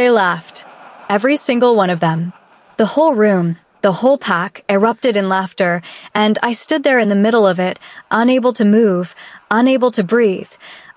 They laughed. Every single one of them. The whole room, the whole pack erupted in laughter, and I stood there in the middle of it, unable to move, unable to breathe,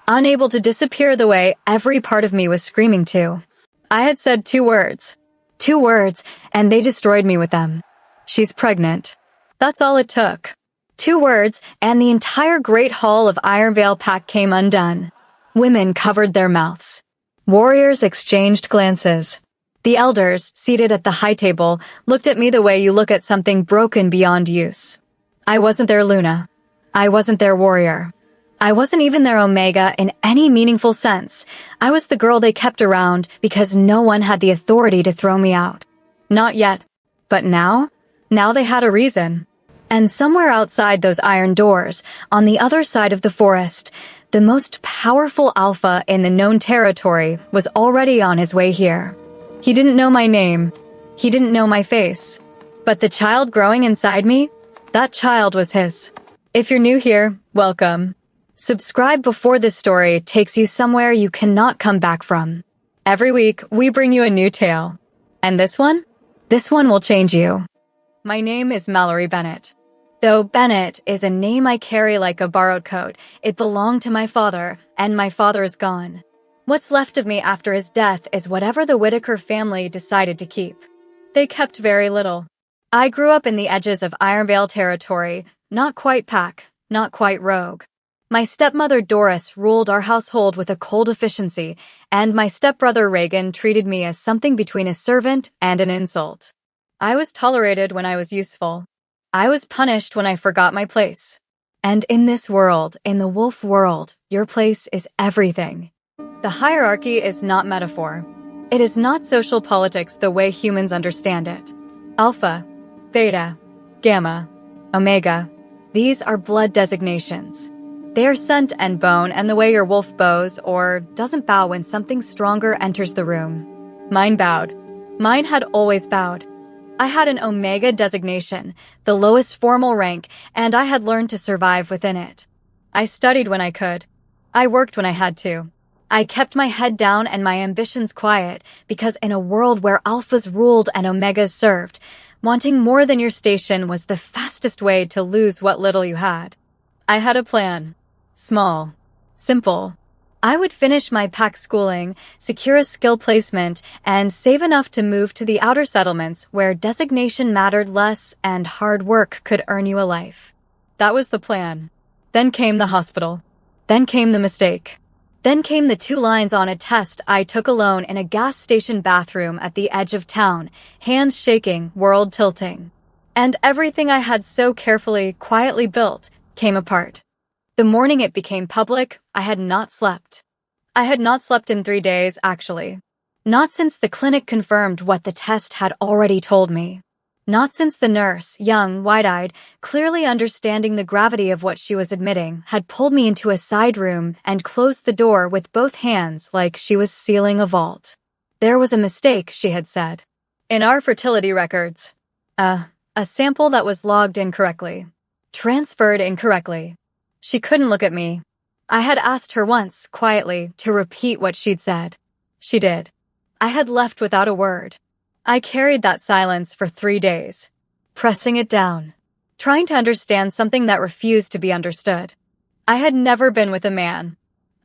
unable to disappear the way every part of me was screaming to. I had said 2 words. 2 words, and they destroyed me with them. She's pregnant. That's all it took. 2 words, and the entire Great Hall of Ironvale Pack came undone. Women covered their mouths. Warriors exchanged glances. The elders, seated at the high table, looked at me the way you look at something broken beyond use. I wasn't their Luna. I wasn't their warrior. I wasn't even their Omega in any meaningful sense. I was the girl they kept around because no one had the authority to throw me out. Not yet. But now? Now they had a reason. And somewhere outside those iron doors, on the other side of the forest, the most powerful alpha in the known territory was already on his way here. He didn't know my name. He didn't know my face. But the child growing inside me, that child was his. If you're new here, welcome. Subscribe before this story takes you somewhere you cannot come back from. Every week, we bring you a new tale. And this one? This one will change you. My name is Mallory Bennett. Though Bennett is a name I carry like a borrowed coat, it belonged to my father, and my father is gone. What's left of me after his death is whatever the Whitaker family decided to keep. They kept very little. I grew up in the edges of Ironvale territory, not quite pack, not quite rogue. My stepmother Doris ruled our household with a cold efficiency, and my stepbrother Reagan treated me as something between a servant and an insult. I was tolerated when I was useful. I was punished when I forgot my place. And in this world, in the wolf world, your place is everything. The hierarchy is not metaphor. It is not social politics the way humans understand it. Alpha, Beta, Gamma, Omega, these are blood designations. They are scent and bone and the way your wolf bows or doesn't bow when something stronger enters the room. Mine bowed. Mine had always bowed. I had an Omega designation, the lowest formal rank, and I had learned to survive within it. I studied when I could. I worked when I had to. I kept my head down and my ambitions quiet because in a world where alphas ruled and omegas served, wanting more than your station was the fastest way to lose what little you had. I had a plan. Small. Simple. I would finish my pack schooling, secure a skill placement, and save enough to move to the outer settlements where designation mattered less and hard work could earn you a life. That was the plan. Then came the hospital. Then came the mistake. Then came the 2 lines on a test I took alone in a gas station bathroom at the edge of town, hands shaking, world tilting. And everything I had so carefully, quietly built came apart. The morning it became public, I had not slept. I had not slept in 3 days, actually. Not since the clinic confirmed what the test had already told me. Not since the nurse, young, wide-eyed, clearly understanding the gravity of what she was admitting, had pulled me into a side room and closed the door with both hands like she was sealing a vault. There was a mistake, she had said. In our fertility records. A sample that was logged incorrectly. Transferred incorrectly. She couldn't look at me. I had asked her once, quietly, to repeat what she'd said. She did. I had left without a word. I carried that silence for 3 days, pressing it down, trying to understand something that refused to be understood. I had never been with a man.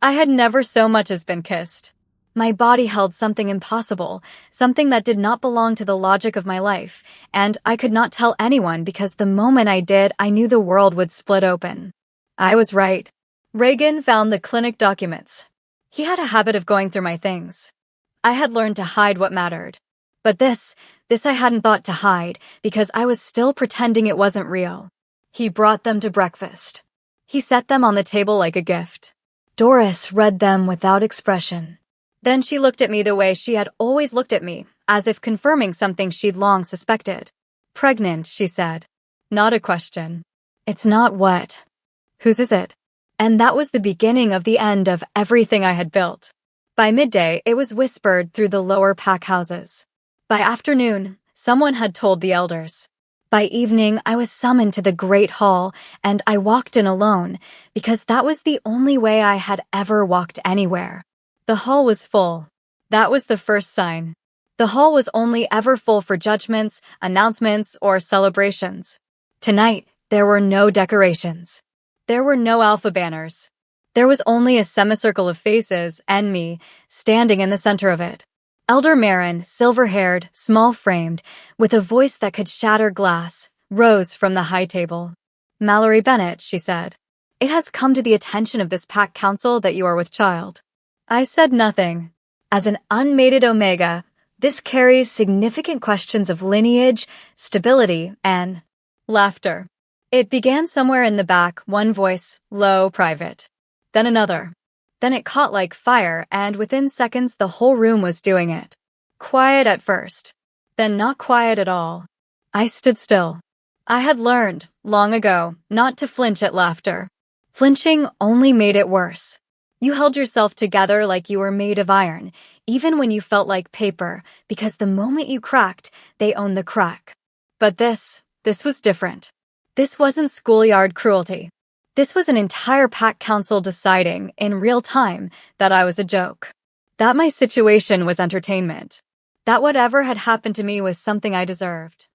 I had never so much as been kissed. My body held something impossible, something that did not belong to the logic of my life, and I could not tell anyone because the moment I did, I knew the world would split open. I was right. Reagan found the clinic documents. He had a habit of going through my things. I had learned to hide what mattered. But this I hadn't thought to hide because I was still pretending it wasn't real. He brought them to breakfast. He set them on the table like a gift. Doris read them without expression. Then she looked at me the way she had always looked at me, as if confirming something she'd long suspected. Pregnant, she said. Not a question. It's not what. Whose is it? And that was the beginning of the end of everything I had built. By midday, it was whispered through the lower pack houses. By afternoon, someone had told the elders. By evening, I was summoned to the Great Hall, and I walked in alone, because that was the only way I had ever walked anywhere. The hall was full. That was the first sign. The hall was only ever full for judgments, announcements, or celebrations. Tonight, there were no decorations. There were no alpha banners. There was only a semicircle of faces and me, standing in the center of it. Elder Marin, silver-haired, small-framed, with a voice that could shatter glass, rose from the high table. "Mallory Bennett," she said, "it has come to the attention of this pack council that you are with child." I said nothing. As an unmated Omega, this carries significant questions of lineage, stability, and laughter. It began somewhere in the back, one voice, low, private. Then another. Then it caught like fire, and within seconds the whole room was doing it. Quiet at first. Then not quiet at all. I stood still. I had learned, long ago, not to flinch at laughter. Flinching only made it worse. You held yourself together like you were made of iron, even when you felt like paper, because the moment you cracked, they owned the crack. But this was different. This wasn't schoolyard cruelty. This was an entire pack council deciding, in real time, that I was a joke. That my situation was entertainment. That whatever had happened to me was something I deserved.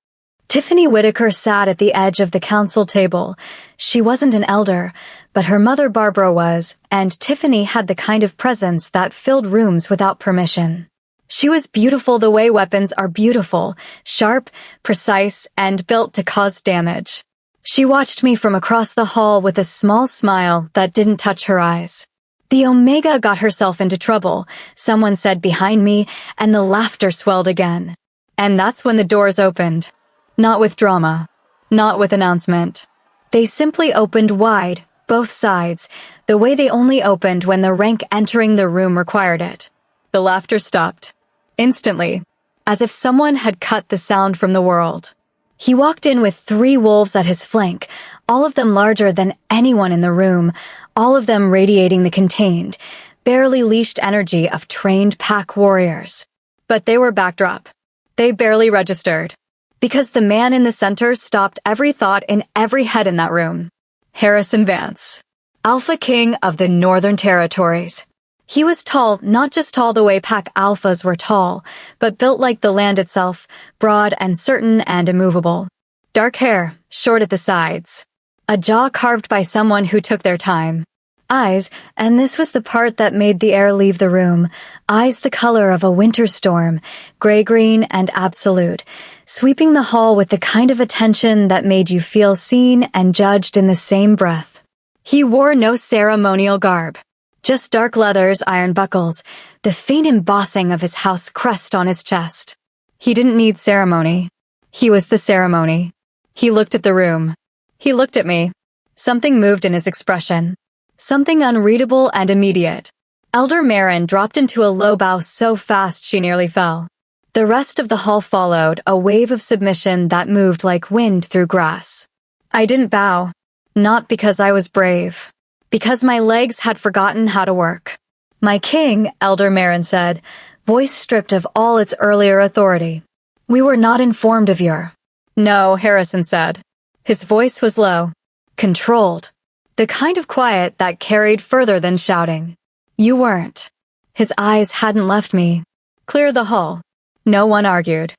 Tiffany Whitaker sat at the edge of the council table. She wasn't an elder, but her mother Barbara was, and Tiffany had the kind of presence that filled rooms without permission. She was beautiful the way weapons are beautiful, sharp, precise, and built to cause damage. She watched me from across the hall with a small smile that didn't touch her eyes. The Omega got herself into trouble, someone said behind me, and the laughter swelled again. And that's when the doors opened. Not with drama. Not with announcement. They simply opened wide, both sides, the way they only opened when the rank entering the room required it. The laughter stopped. Instantly. As if someone had cut the sound from the world. He walked in with 3 wolves at his flank, all of them larger than anyone in the room, all of them radiating the contained, barely leashed energy of trained pack warriors. But they were backdrop. They barely registered. Because the man in the center stopped every thought in every head in that room. Harrison Vance. Alpha King of the Northern Territories. He was tall, not just tall the way pack alphas were tall, but built like the land itself, broad and certain and immovable. Dark hair, short at the sides. A jaw carved by someone who took their time. Eyes, and this was the part that made the air leave the room, eyes the color of a winter storm, gray-green and absolute, sweeping the hall with the kind of attention that made you feel seen and judged in the same breath. He wore no ceremonial garb. Just dark leathers, iron buckles, the faint embossing of his house crest on his chest. He didn't need ceremony. He was the ceremony. He looked at the room. He looked at me. Something moved in his expression. Something unreadable and immediate. Elder Marin dropped into a low bow so fast she nearly fell. The rest of the hall followed, a wave of submission that moved like wind through grass. I didn't bow. Not because I was brave. Because my legs had forgotten how to work. "My king," Elder Marin said, voice stripped of all its earlier authority. "We were not informed of your—" "No," Harrison said. His voice was low. Controlled. The kind of quiet that carried further than shouting. "You weren't." His eyes hadn't left me. Clear the hall. No one argued.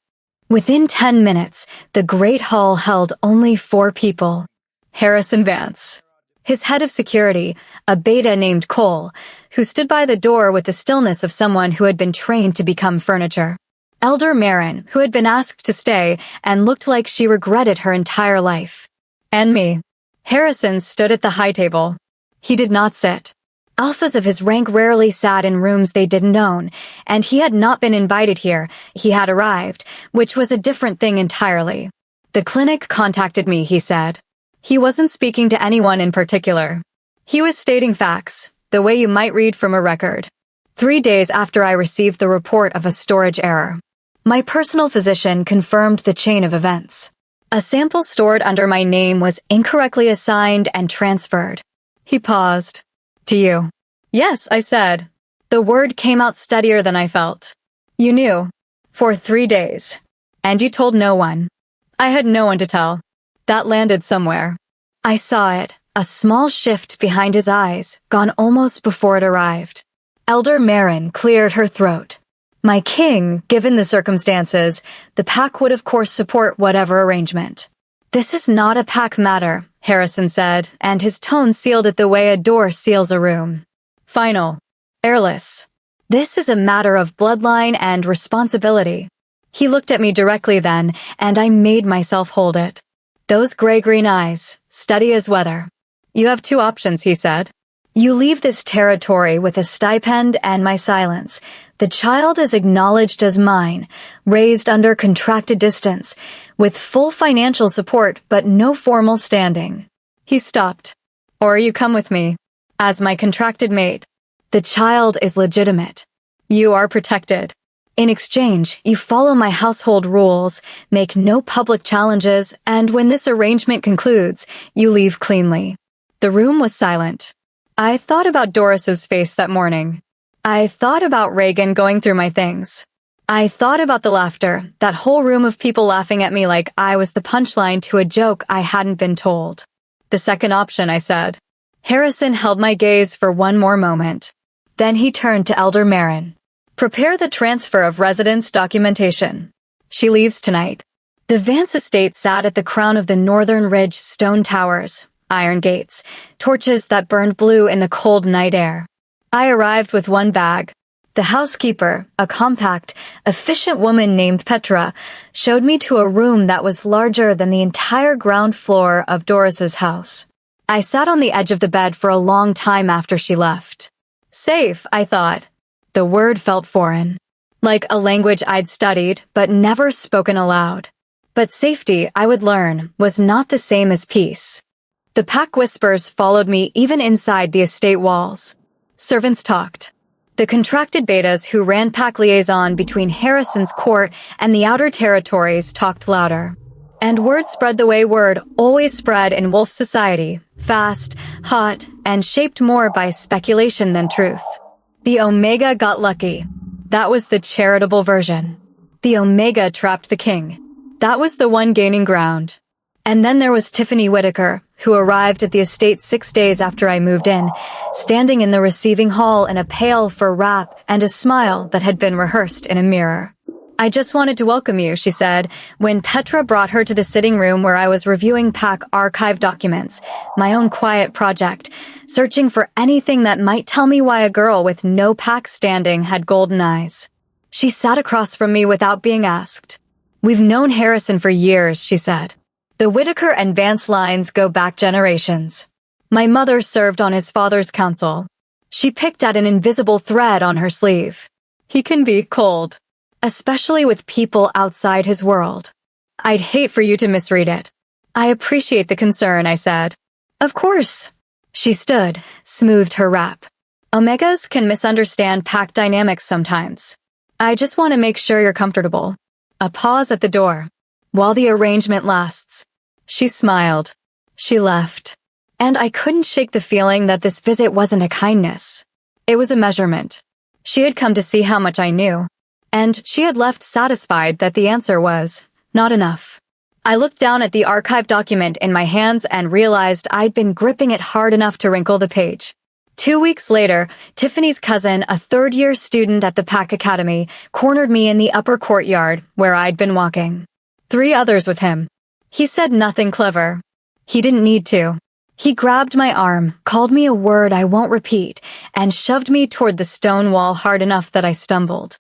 Within 10 minutes, the great hall held only 4 people. Harrison Vance. His head of security, a beta named Cole, who stood by the door with the stillness of someone who had been trained to become furniture. Elder Marin, who had been asked to stay and looked like she regretted her entire life. And me. Harrison stood at the high table. He did not sit. Alphas of his rank rarely sat in rooms they didn't own, and he had not been invited here. He had arrived, which was a different thing entirely. "The clinic contacted me," he said. He wasn't speaking to anyone in particular. He was stating facts, the way you might read from a record. 3 days after I received the report of a storage error. My personal physician confirmed the chain of events. A sample stored under my name was incorrectly assigned and transferred. He paused. "To you." "Yes," I said. The word came out steadier than I felt. "You knew. For 3 days. And you told no one." I had no one to tell. That landed somewhere. I saw it, a small shift behind his eyes, gone almost before it arrived. Elder Marin cleared her throat. My king, given the circumstances, the pack would of course support whatever arrangement. This is not a pack matter, Harrison said, and his tone sealed it the way a door seals a room. Final. Airless. This is a matter of bloodline and responsibility. He looked at me directly then, and I made myself hold it. Those gray-green eyes, steady as weather. You have two options, he said. You leave this territory with a stipend and my silence. The child is acknowledged as mine, raised under contracted distance, with full financial support but no formal standing. He stopped. Or you come with me, as my contracted mate. The child is legitimate. You are protected. In exchange, you follow my household rules, make no public challenges, and when this arrangement concludes, you leave cleanly. The room was silent. I thought about Doris's face that morning. I thought about Reagan going through my things. I thought about the laughter, that whole room of people laughing at me like I was the punchline to a joke I hadn't been told. The second option, I said. Harrison held my gaze for one more moment. Then he turned to Elder Marin. Prepare the transfer of residence documentation. She leaves tonight. The Vance estate sat at the crown of the Northern Ridge stone towers, iron gates, torches that burned blue in the cold night air. I arrived with one bag. The housekeeper, a compact, efficient woman named Petra, showed me to a room that was larger than the entire ground floor of Doris's house. I sat on the edge of the bed for a long time after she left. Safe, I thought. The word felt foreign, like a language I'd studied but never spoken aloud. But safety, I would learn, was not the same as peace. The pack whispers followed me even inside the estate walls. Servants talked. The contracted betas who ran pack liaison between Harrison's court and the outer territories talked louder. And word spread the way word always spread in wolf society, fast, hot, and shaped more by speculation than truth. The Omega got lucky. That was the charitable version. The Omega trapped the king. That was the one gaining ground. And then there was Tiffany Whitaker, who arrived at the estate 6 days after I moved in, standing in the receiving hall in a pail for wrap and a smile that had been rehearsed in a mirror. I just wanted to welcome you, she said, when Petra brought her to the sitting room where I was reviewing pack archive documents, my own quiet project, searching for anything that might tell me why a girl with no pack standing had golden eyes. She sat across from me without being asked. We've known Harrison for years, she said. The Whitaker and Vance lines go back generations. My mother served on his father's council. She picked at an invisible thread on her sleeve. He can be cold. Especially with people outside his world. I'd hate for you to misread it. I appreciate the concern, I said. Of course. She stood, smoothed her wrap. Omegas can misunderstand pack dynamics sometimes. I just want to make sure you're comfortable. A pause at the door. While the arrangement lasts. She smiled. She left. And I couldn't shake the feeling that this visit wasn't a kindness. It was a measurement. She had come to see how much I knew. And she had left satisfied that the answer was not enough. I looked down at the archive document in my hands and realized I'd been gripping it hard enough to wrinkle the page. 2 weeks later, Tiffany's cousin, a third-year student at the Pack Academy, cornered me in the upper courtyard where I'd been walking. 3 others with him. He said nothing clever. He didn't need to. He grabbed my arm, called me a word I won't repeat, and shoved me toward the stone wall hard enough that I stumbled.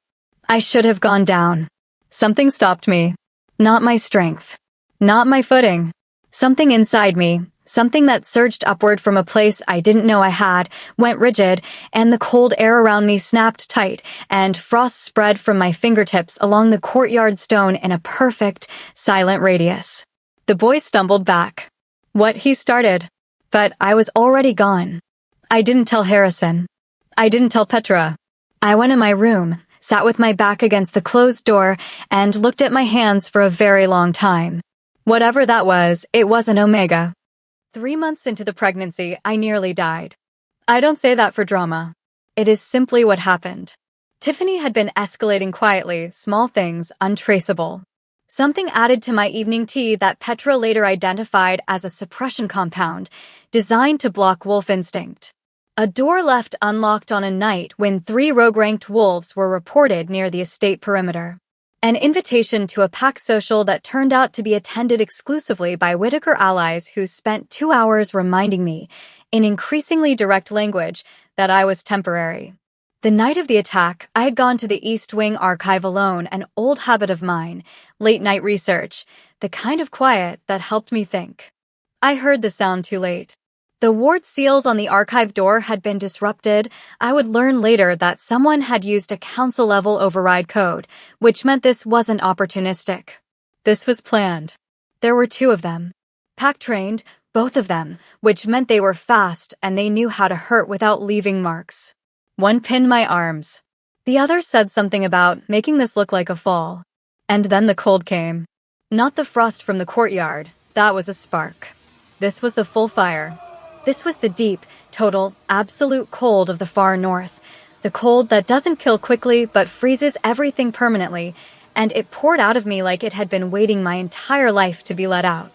I should have gone down. Something stopped me. Not my strength. Not my footing. Something inside me, something that surged upward from a place I didn't know I had, went rigid, and the cold air around me snapped tight, and frost spread from my fingertips along the courtyard stone in a perfect, silent radius. The boy stumbled back. What he started. But I was already gone. I didn't tell Harrison. I didn't tell Petra. I went in my room, sat with my back against the closed door, and looked at my hands for a very long time. Whatever that was, it wasn't Omega. 3 months into the pregnancy, I nearly died. I don't say that for drama. It is simply what happened. Tiffany had been escalating quietly, small things, untraceable. Something added to my evening tea that Petra later identified as a suppression compound, designed to block wolf instinct. A door left unlocked on a night when 3 rogue-ranked wolves were reported near the estate perimeter. An invitation to a pack social that turned out to be attended exclusively by Whitaker allies who spent 2 hours reminding me, in increasingly direct language, that I was temporary. The night of the attack, I had gone to the East Wing archive alone, an old habit of mine, late-night research, the kind of quiet that helped me think. I heard the sound too late. The ward seals on the archive door had been disrupted. I would learn later that someone had used a council-level override code, which meant this wasn't opportunistic. This was planned. There were 2 of them. Pack-trained, both of them, which meant they were fast and they knew how to hurt without leaving marks. One pinned my arms. The other said something about making this look like a fall. And then the cold came. Not the frost from the courtyard. That was a spark. This was the full fire. This was the deep, total, absolute cold of the far north. The cold that doesn't kill quickly but freezes everything permanently, and it poured out of me like it had been waiting my entire life to be let out.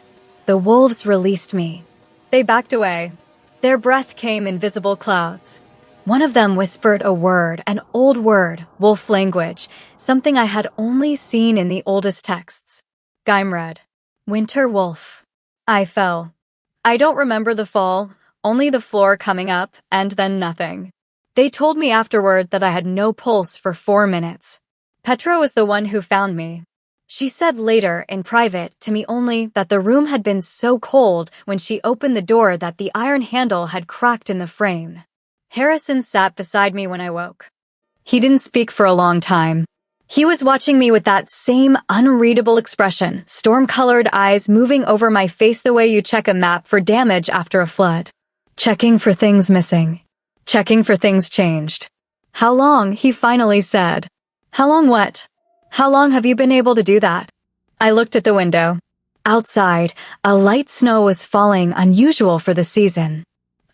The wolves released me. They backed away. Their breath came in visible clouds. One of them whispered a word, an old word, wolf language, something I had only seen in the oldest texts. Geimred. Winter wolf. I fell. I don't remember the fall, only the floor coming up, and then nothing. They told me afterward that I had no pulse for 4 minutes. Petra was the one who found me. She said later, in private, to me only that the room had been so cold when she opened the door that the iron handle had cracked in the frame. Harrison sat beside me when I woke. He didn't speak for a long time. He was watching me with that same unreadable expression, storm-colored eyes moving over my face the way you check a map for damage after a flood. Checking for things missing. Checking for things changed. How long, he finally said. How long what? How long have you been able to do that? I looked at the window. Outside, a light snow was falling, unusual for the season.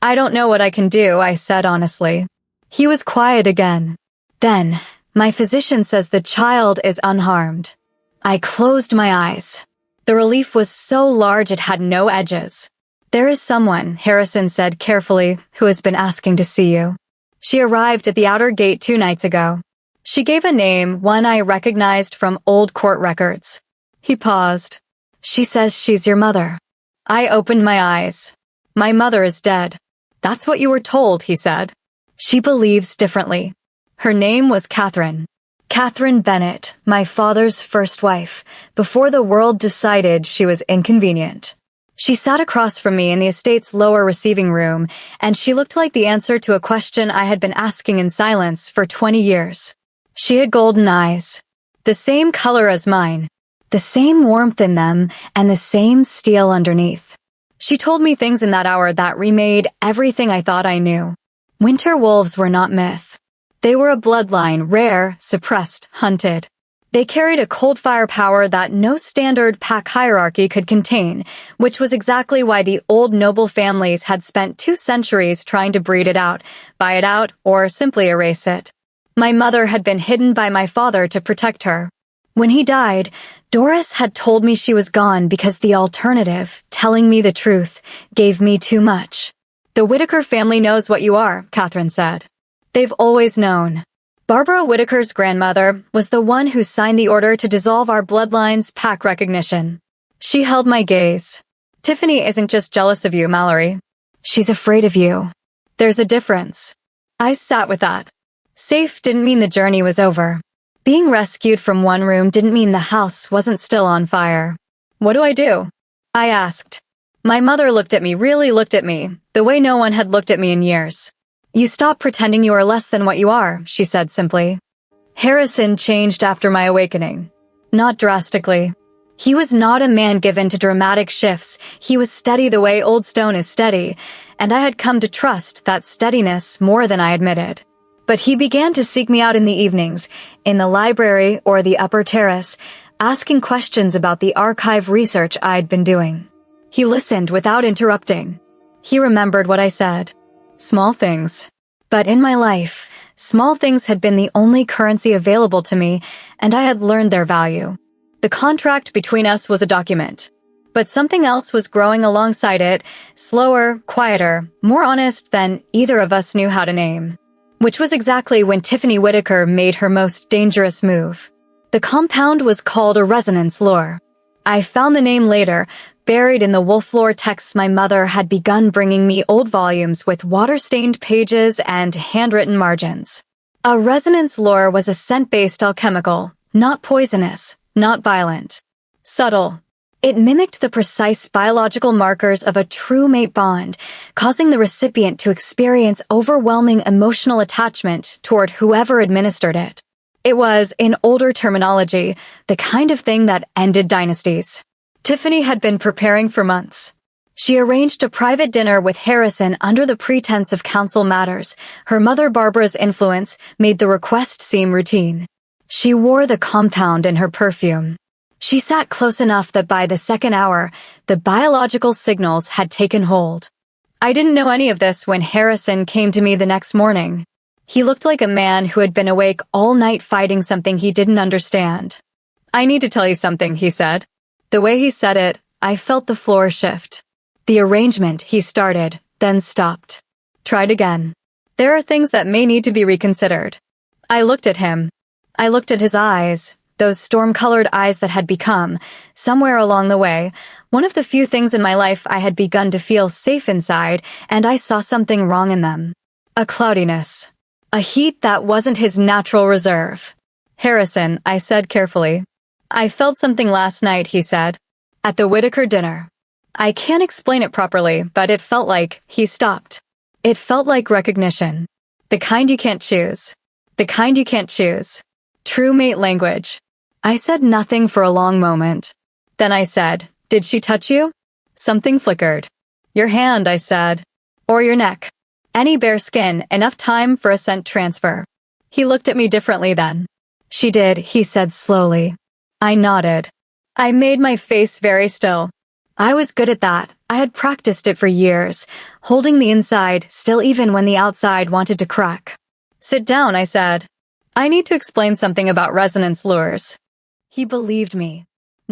I don't know what I can do, I said honestly. He was quiet again. Then, my physician says the child is unharmed. I closed my eyes. The relief was so large it had no edges. There is someone, Harrison said carefully, who has been asking to see you. She arrived at the outer gate 2 nights ago. She gave a name, one I recognized from old court records. He paused. She says she's your mother. I opened my eyes. My mother is dead. That's what you were told, he said. She believes differently. Her name was Catherine. Catherine Bennett, my father's first wife, before the world decided she was inconvenient. She sat across from me in the estate's lower receiving room, and she looked like the answer to a question I had been asking in silence for 20 years. She had golden eyes, the same color as mine, the same warmth in them, and the same steel underneath. She told me things in that hour that remade everything I thought I knew. Winter wolves were not myth. They were a bloodline, rare, suppressed, hunted. They carried a cold fire power that no standard pack hierarchy could contain, which was exactly why the old noble families had spent 2 centuries trying to breed it out, buy it out, or simply erase it. My mother had been hidden by my father to protect her. When he died, Doris had told me she was gone because the alternative, telling me the truth, gave me too much. The Whitaker family knows what you are, Catherine said. They've always known. Barbara Whitaker's grandmother was the one who signed the order to dissolve our bloodline's pack recognition. She held my gaze. Tiffany isn't just jealous of you, Mallory. She's afraid of you. There's a difference. I sat with that. Safe didn't mean the journey was over. Being rescued from one room didn't mean the house wasn't still on fire. What do I do? I asked. My mother looked at me, really looked at me, the way no one had looked at me in years. You stop pretending you are less than what you are, she said simply. Harrison changed after my awakening. Not drastically. He was not a man given to dramatic shifts. He was steady the way old stone is steady, and I had come to trust that steadiness more than I admitted. But he began to seek me out in the evenings, in the library or the upper terrace, asking questions about the archive research I'd been doing. He listened without interrupting. He remembered what I said. Small things. But in my life, small things had been the only currency available to me, and I had learned their value. The contract between us was a document. But something else was growing alongside it, slower, quieter, more honest than either of us knew how to name. Which was exactly when Tiffany Whitaker made her most dangerous move. The compound was called a resonance lure. I found the name later, buried in the wolf lore texts my mother had begun bringing me old volumes with water-stained pages and handwritten margins. A resonance lure was a scent-based alchemical, not poisonous, not violent. Subtle. It mimicked the precise biological markers of a true mate bond, causing the recipient to experience overwhelming emotional attachment toward whoever administered it. It was, in older terminology, the kind of thing that ended dynasties. Tiffany had been preparing for months. She arranged a private dinner with Harrison under the pretense of council matters. Her mother Barbara's influence made the request seem routine. She wore the compound in her perfume. She sat close enough that by the second hour, the biological signals had taken hold. I didn't know any of this when Harrison came to me the next morning. He looked like a man who had been awake all night fighting something he didn't understand. "I need to tell you something," he said. The way he said it, I felt the floor shift. The arrangement, he started, then stopped. Tried again. "There are things that may need to be reconsidered." I looked at him. I looked at his eyes, those storm-colored eyes that had become, somewhere along the way, one of the few things in my life I had begun to feel safe inside, and I saw something wrong in them. A cloudiness. A heat that wasn't his natural reserve. "Harrison," I said carefully. "I felt something last night," he said. "At the Whitaker dinner. I can't explain it properly, but it felt like," he stopped. "It felt like recognition. The kind you can't choose. The kind you can't choose. True mate language." I said nothing for a long moment. Then I said, "Did she touch you?" Something flickered. "Your hand," I said. "Or your neck. Any bare skin, enough time for a scent transfer." He looked at me differently then. "She did," he said slowly. I nodded. I made my face very still. I was good at that. I had practiced it for years, holding the inside still even when the outside wanted to crack. "Sit down," I said. "I need to explain something about resonance lures." He believed me.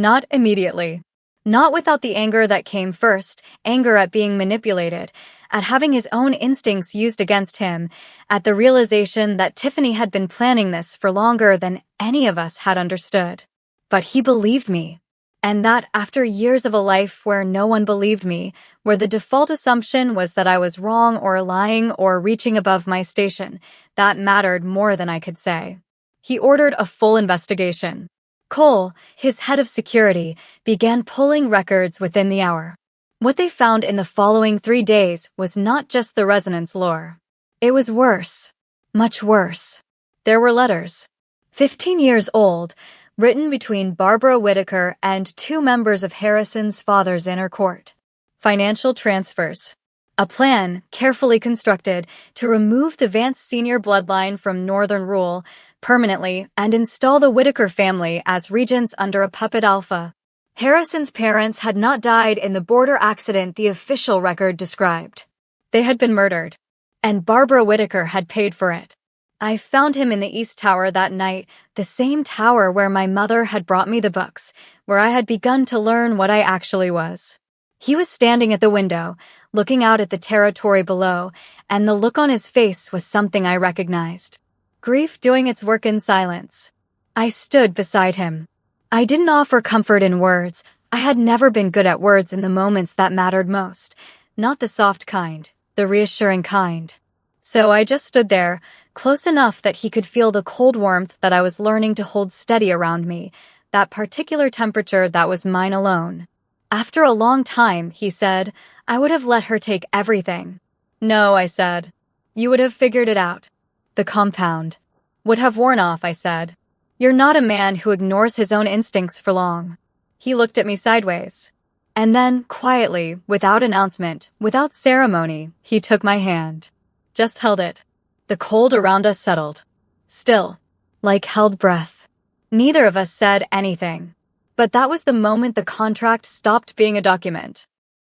Not immediately. Not without the anger that came first, anger at being manipulated, at having his own instincts used against him, at the realization that Tiffany had been planning this for longer than any of us had understood. But he believed me. And that after years of a life where no one believed me, where the default assumption was that I was wrong or lying or reaching above my station, that mattered more than I could say. He ordered a full investigation. Cole, his head of security, began pulling records within the hour. What they found in the following 3 days was not just the resonance lore. It was worse. Much worse. There were letters. 15 years old, written between Barbara Whitaker and 2 members of Harrison's father's inner court. Financial transfers. A plan, carefully constructed, to remove the Vance senior bloodline from Northern Rule permanently and install the Whitaker family as regents under a puppet alpha. Harrison's parents had not died in the border accident the official record described. They had been murdered, and Barbara Whitaker had paid for it. I found him in the East Tower that night, the same tower where my mother had brought me the books, where I had begun to learn what I actually was. He was standing at the window, looking out at the territory below, and the look on his face was something I recognized. Grief doing its work in silence. I stood beside him. I didn't offer comfort in words. I had never been good at words in the moments that mattered most. Not the soft kind, the reassuring kind. So I just stood there, close enough that he could feel the cold warmth that I was learning to hold steady around me, that particular temperature that was mine alone. After a long time, he said, I would have let her take everything. No, I said. You would have figured it out. The compound. Would have worn off, I said. You're not a man who ignores his own instincts for long. He looked at me sideways. And then, quietly, without announcement, without ceremony, he took my hand. Just held it. The cold around us settled. Still. Like held breath. Neither of us said anything. But that was the moment the contract stopped being a document.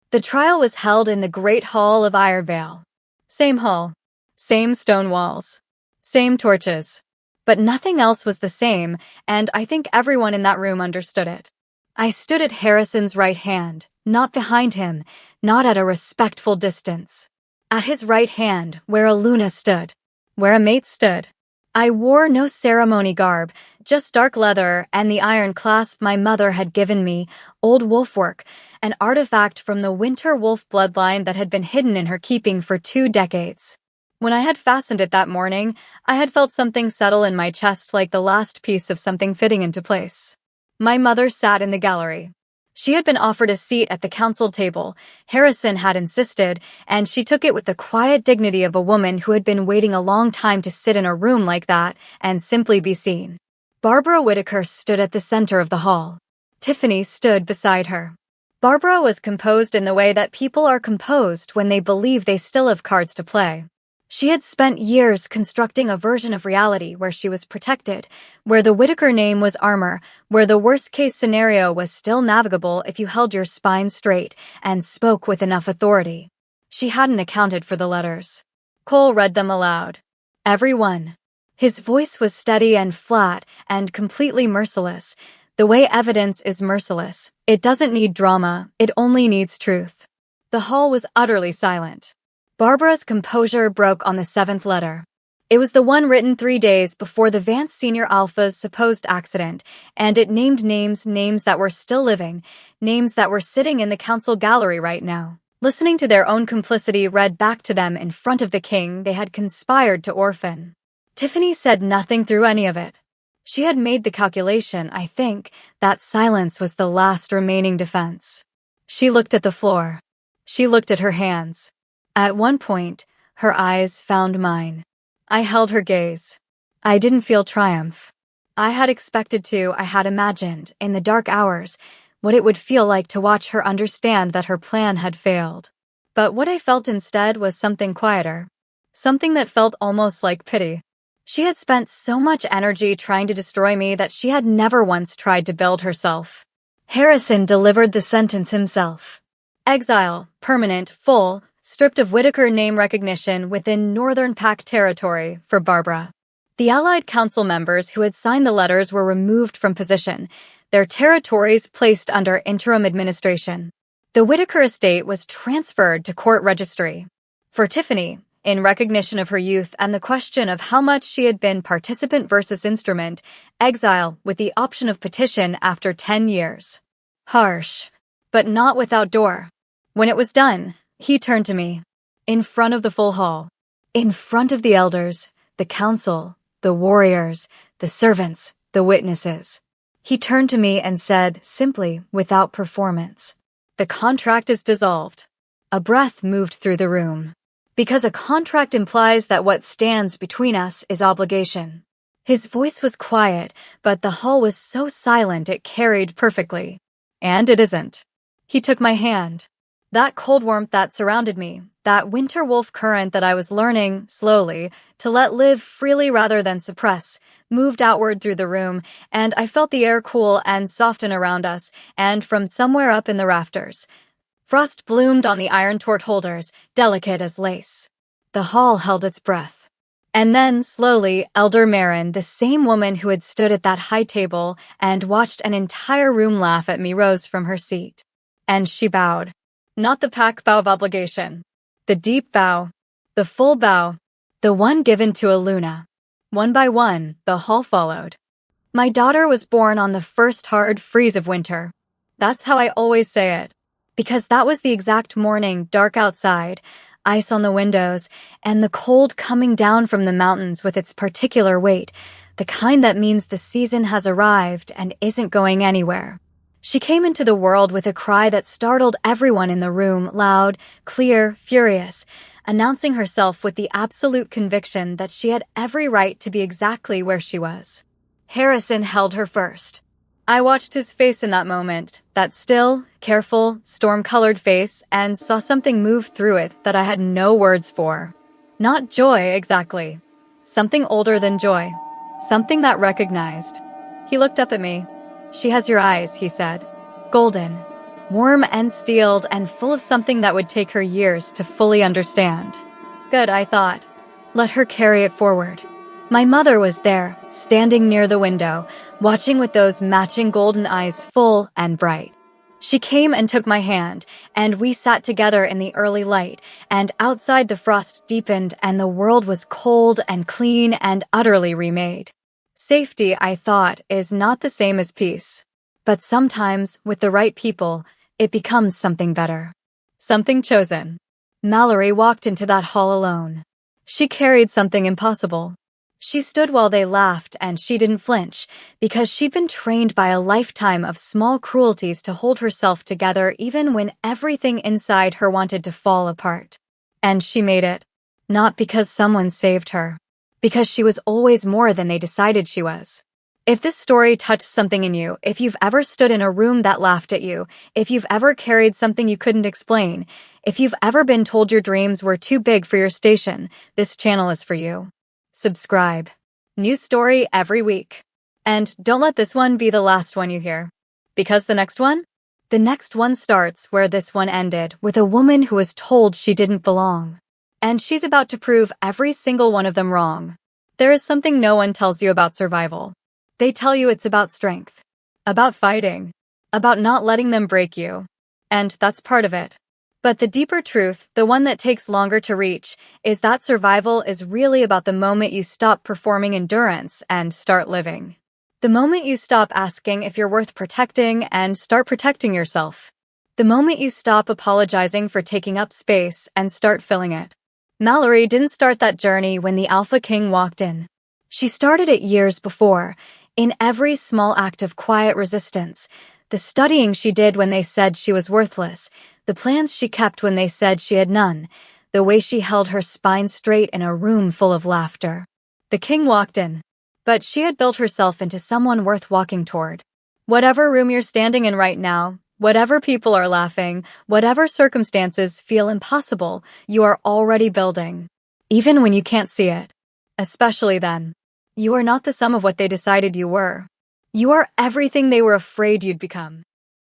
The trial was held in the Great Hall of Ironvale. Same hall. Same stone walls. Same torches. But nothing else was the same, and I think everyone in that room understood it. I stood at Harrison's right hand, not behind him, not at a respectful distance. At his right hand, where a Luna stood, where a mate stood. I wore no ceremony garb, just dark leather and the iron clasp my mother had given me, old wolfwork, an artifact from the winter wolf bloodline that had been hidden in her keeping for 2 decades. When I had fastened it that morning, I had felt something settle in my chest like the last piece of something fitting into place. My mother sat in the gallery. She had been offered a seat at the council table. Harrison had insisted, and she took it with the quiet dignity of a woman who had been waiting a long time to sit in a room like that and simply be seen. Barbara Whitaker stood at the center of the hall. Tiffany stood beside her. Barbara was composed in the way that people are composed when they believe they still have cards to play. She had spent years constructing a version of reality where she was protected, where the Whitaker name was armor, where the worst-case scenario was still navigable if you held your spine straight and spoke with enough authority. She hadn't accounted for the letters. Cole read them aloud. Every one. His voice was steady and flat and completely merciless. The way evidence is merciless. It doesn't need drama, it only needs truth. The hall was utterly silent. Barbara's composure broke on the 7th letter. It was the one written 3 days before the Vance Senior Alpha's supposed accident, and it named names that were still living, names that were sitting in the council gallery right now, listening to their own complicity read back to them in front of the king they had conspired to orphan. Tiffany said nothing through any of it. She had made the calculation, I think, that silence was the last remaining defense. She looked at the floor. She looked at her hands. At one point, her eyes found mine. I held her gaze. I didn't feel triumph. I had expected to, I had imagined, in the dark hours, what it would feel like to watch her understand that her plan had failed. But what I felt instead was something quieter. Something that felt almost like pity. She had spent so much energy trying to destroy me that she had never once tried to build herself. Harrison delivered the sentence himself. Exile, permanent, full, stripped of Whitaker name recognition within Northern Pack territory for Barbara. The Allied Council members who had signed the letters were removed from position, their territories placed under interim administration. The Whitaker estate was transferred to court registry. For Tiffany, in recognition of her youth and the question of how much she had been participant versus instrument, exile with the option of petition after 10 years. Harsh, but not without door. When it was done, he turned to me, in front of the full hall, in front of the elders, the council, the warriors, the servants, the witnesses. He turned to me and said, simply, without performance, "The contract is dissolved." A breath moved through the room. Because a contract implies that what stands between us is obligation. His voice was quiet, but the hall was so silent it carried perfectly. And it isn't. He took my hand. That cold warmth that surrounded me, that winter wolf current that I was learning, slowly, to let live freely rather than suppress, moved outward through the room, and I felt the air cool and soften around us, and from somewhere up in the rafters. Frost bloomed on the iron torch holders, delicate as lace. The hall held its breath. And then, slowly, Elder Marin, the same woman who had stood at that high table and watched an entire room laugh at me, rose from her seat. And she bowed. Not the pack bow of obligation. The deep bow. The full bow. The one given to a Luna. One by one, the hall followed. My daughter was born on the first hard freeze of winter. That's how I always say it. Because that was the exact morning, dark outside, ice on the windows, and the cold coming down from the mountains with its particular weight, the kind that means the season has arrived and isn't going anywhere. She came into the world with a cry that startled everyone in the room, loud, clear, furious, announcing herself with the absolute conviction that she had every right to be exactly where she was. Harrison held her first. I watched his face in that moment, that still, careful, storm-colored face, and saw something move through it that I had no words for. Not joy, exactly. Something older than joy. Something that recognized. He looked up at me. "She has your eyes," he said. "Golden, warm and steeled, and full of something that would take her years to fully understand." Good, I thought. Let her carry it forward. My mother was there, standing near the window, watching with those matching golden eyes full and bright. She came and took my hand, and we sat together in the early light, and outside the frost deepened and the world was cold and clean and utterly remade. Safety, I thought, is not the same as peace. But sometimes, with the right people, it becomes something better. Something chosen. Mallory walked into that hall alone. She carried something impossible. She stood while they laughed, and she didn't flinch, because she'd been trained by a lifetime of small cruelties to hold herself together even when everything inside her wanted to fall apart. And she made it. Not because someone saved her. Because she was always more than they decided she was. If this story touched something in you, if you've ever stood in a room that laughed at you, if you've ever carried something you couldn't explain, if you've ever been told your dreams were too big for your station, this channel is for you. Subscribe. New story every week. And don't let this one be the last one you hear. Because the next one starts where this one ended, with a woman who was told she didn't belong. And she's about to prove every single one of them wrong. There is something no one tells you about survival. They tell you it's about strength, about fighting, about not letting them break you. And that's part of it. But the deeper truth, the one that takes longer to reach, is that survival is really about the moment you stop performing endurance and start living. The moment you stop asking if you're worth protecting and start protecting yourself. The moment you stop apologizing for taking up space and start filling it. Mallory didn't start that journey when the Alpha King walked in. She started it years before, in every small act of quiet resistance, the studying she did when they said she was worthless, the plans she kept when they said she had none, the way she held her spine straight in a room full of laughter. The king walked in, but she had built herself into someone worth walking toward. Whatever room you're standing in right now, whatever people are laughing, whatever circumstances feel impossible, you are already building. Even when you can't see it. Especially then. You are not the sum of what they decided you were. You are everything they were afraid you'd become.